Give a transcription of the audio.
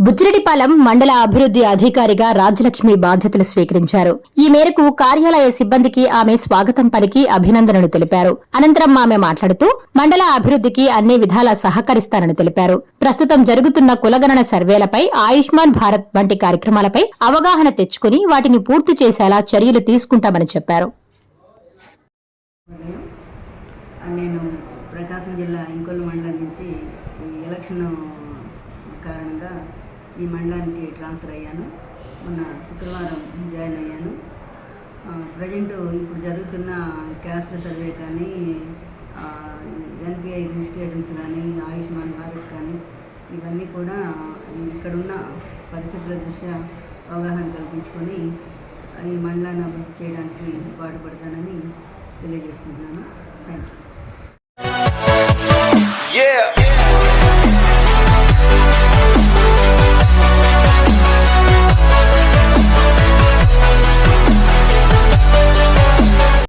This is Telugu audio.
బుచ్చిరెడ్డిపాలెం మండల అభివృద్ధి అధికారిగా రాజ్యలక్ష్మి బాధ్యతలు స్వీకరించారు. ఈ మేరకు కార్యాలయ సిబ్బందికి ఆమె స్వాగతం పలికి అభినందనలు తెలిపారు. అనంతరం ఆమె మాట్లాడుతూ మండల అభివృద్ధికి అన్ని విధాలా సహకరిస్తారని తెలిపారు. ప్రస్తుతం జరుగుతున్న కులగణన సర్వేలపై, ఆయుష్మాన్ భారత్ వంటి కార్యక్రమాలపై అవగాహన తెచ్చుకుని వాటిని పూర్తి చేసేలా చర్యలు తీసుకుంటామని చెప్పారు. నేను ప్రకాశం జిల్లా ఇంకొల్లు మండలం నుంచి ఎలక్షన్ కారణంగా ఈ మండలానికి ట్రాన్స్ఫర్ అయ్యాను. మొన్న శుక్రవారం జాయిన్ అయ్యాను. ప్రజెంట్ ఇప్పుడు జరుగుతున్న క్యాస్ట్ సర్వే కానీ, ఎన్పిఐ రిజిస్ట్రేషన్స్ కానీ, ఆయుష్మాన్ భారత్ కానీ ఇవన్నీ కూడా ఇక్కడున్న పరిస్థితుల దృష్ట్యా అవగాహన కల్పించుకొని ఈ మండలాన్ని అభివృద్ధి చేయడానికి పాటుపడతానని తెలియజేసుకుంటున్నాను. Thank you.